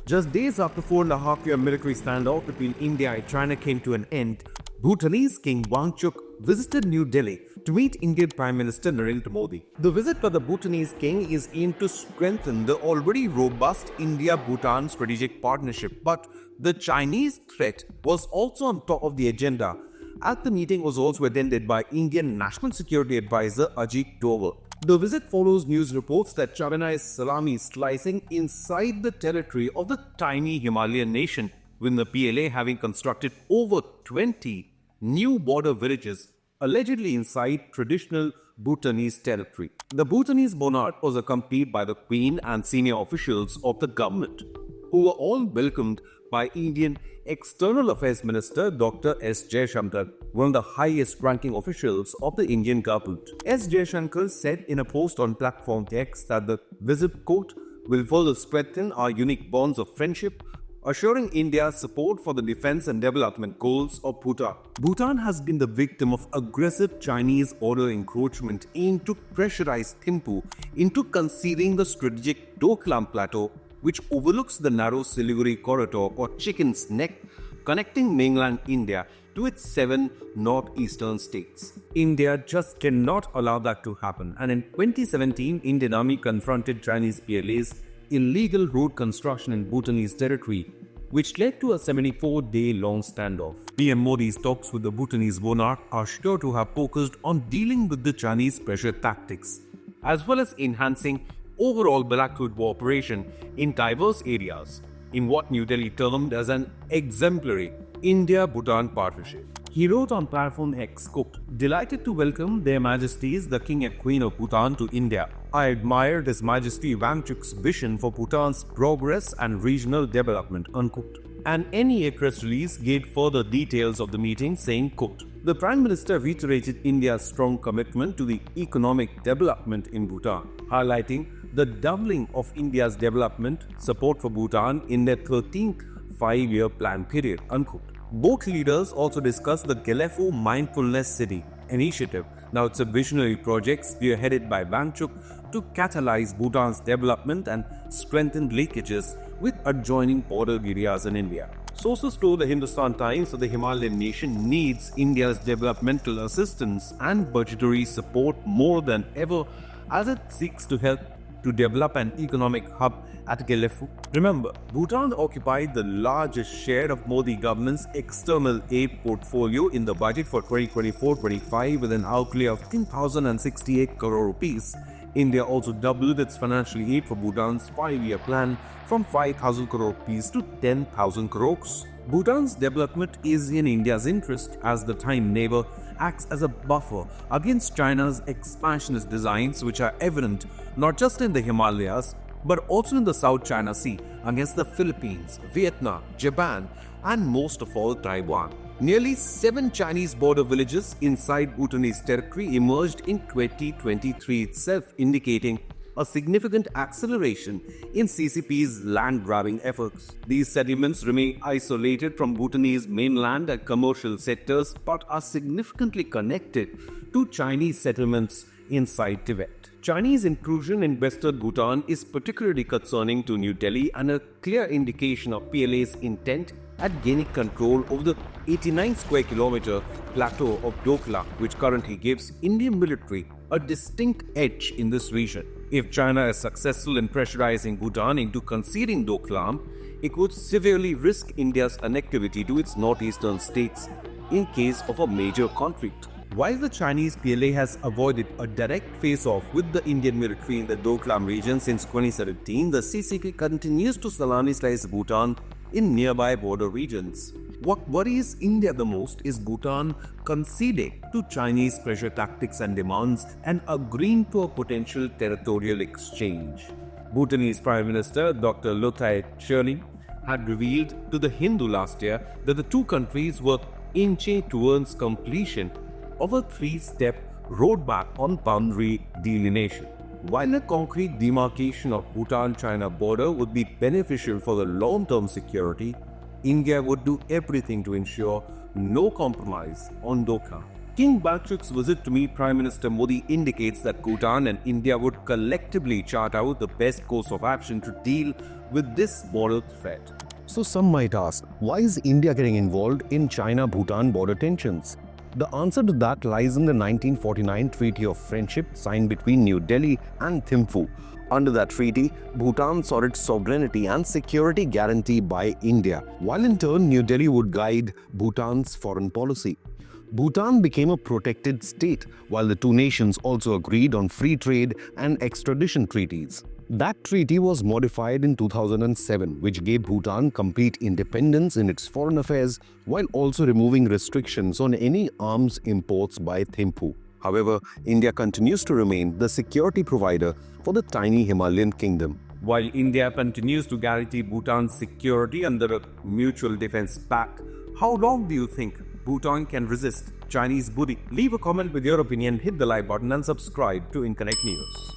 Just days after 4.5-year military standoff between India and China came to an end, Bhutanese King Wangchuk visited New Delhi to meet Indian Prime Minister Narendra Modi. The visit by the Bhutanese king is aimed to strengthen the already robust India-Bhutan strategic partnership, but the Chinese threat was also on top of the agenda, as the meeting was also attended by Indian National Security Advisor Ajit Doval. The visit follows news reports that China is salami slicing inside the territory of the tiny Himalayan nation, with the PLA having constructed over 20 new border villages allegedly inside traditional Bhutanese territory. The Bhutanese monarch was accompanied by the Queen and senior officials of the government, who were all welcomed by Indian External Affairs Minister Dr. S. Jaishankar, one of the highest ranking officials of the Indian government. S. Jaishankar said in a post on platform X that the visit, quote, will further strengthen our unique bonds of friendship, assuring India's support for the defense and development goals of Bhutan. Bhutan has been the victim of aggressive Chinese border encroachment aimed to pressurize Thimphu into conceding the strategic Doklam Plateau, which overlooks the narrow Siliguri corridor or Chicken's Neck, connecting mainland India to its 7 northeastern states. India just cannot allow that to happen, and in 2017, Indian Army confronted Chinese PLA's illegal road construction in Bhutanese territory, which led to a 74-day-long standoff. PM Modi's talks with the Bhutanese monarch are sure to have focused on dealing with the Chinese pressure tactics, as well as enhancing overall bilateral cooperation in diverse areas, in what New Delhi termed as an exemplary India-Bhutan partnership. He wrote on platform X, quote, delighted to welcome Their Majesties the King and Queen of Bhutan to India. I admired His Majesty Wangchuk's vision for Bhutan's progress and regional development, unquote. And NEA press release gave further details of the meeting, saying, quote, the Prime Minister reiterated India's strong commitment to the economic development in Bhutan, highlighting the doubling of India's development support for Bhutan in their 13th 5-year plan period, unquote. Both leaders also discussed the Gelefo Mindfulness City initiative. Now it's a visionary project spearheaded by Wangchuk to catalyze Bhutan's development and strengthen linkages with adjoining border areas in India. Sources told the Hindustan Times that the Himalayan nation needs India's developmental assistance and budgetary support more than ever as it seeks to help to develop an economic hub at Gelefo. Remember, Bhutan occupied the largest share of Modi government's external aid portfolio in the budget for 2024-25 with an outlay of 10,068 crore rupees. India also doubled its financial aid for Bhutan's 5-year plan from 5,000 crore rupees to 10,000 crores. Bhutan's development is in India's interest as the time neighbor acts as a buffer against China's expansionist designs, which are evident not just in the Himalayas but also in the South China Sea against the Philippines, Vietnam, Japan, and most of all Taiwan. Nearly 7 Chinese border villages inside Bhutanese territory emerged in 2023 itself, indicating a significant acceleration in CCP's land-grabbing efforts. These settlements remain isolated from Bhutanese mainland and commercial sectors but are significantly connected to Chinese settlements inside Tibet. Chinese intrusion in western Bhutan is particularly concerning to New Delhi and a clear indication of PLA's intent at gaining control over the 89 square kilometer plateau of Doklam, which currently gives Indian military a distinct edge in this region. If China is successful in pressurizing Bhutan into conceding Doklam, it would severely risk India's connectivity to its northeastern states in case of a major conflict. While the Chinese PLA has avoided a direct face-off with the Indian military in the Doklam region since 2017, the CCP continues to salami slice Bhutan in nearby border regions. What worries India the most is Bhutan conceding to Chinese pressure tactics and demands and agreeing to a potential territorial exchange. Bhutanese Prime Minister Dr. Lothai Tshering had revealed to The Hindu last year that the two countries were inching towards completion of a 3-step roadmap on boundary delineation. While a concrete demarcation of Bhutan-China border would be beneficial for the long-term security, India would do everything to ensure no compromise on Doklam. King Wangchuk's visit to meet Prime Minister Modi indicates that Bhutan and India would collectively chart out the best course of action to deal with this moral threat. So some might ask, why is India getting involved in China-Bhutan border tensions? The answer to that lies in the 1949 Treaty of Friendship signed between New Delhi and Thimphu. Under that treaty, Bhutan saw its sovereignty and security guaranteed by India, while in turn New Delhi would guide Bhutan's foreign policy. Bhutan became a protected state, while the two nations also agreed on free trade and extradition treaties. That treaty was modified in 2007, which gave Bhutan complete independence in its foreign affairs while also removing restrictions on any arms imports by Thimphu. However, India continues to remain the security provider for the tiny Himalayan kingdom. While India continues to guarantee Bhutan's security under a mutual defense pact, how long do you think Bhutan can resist Chinese bully? Leave a comment with your opinion, hit the like button and subscribe to InConnect News.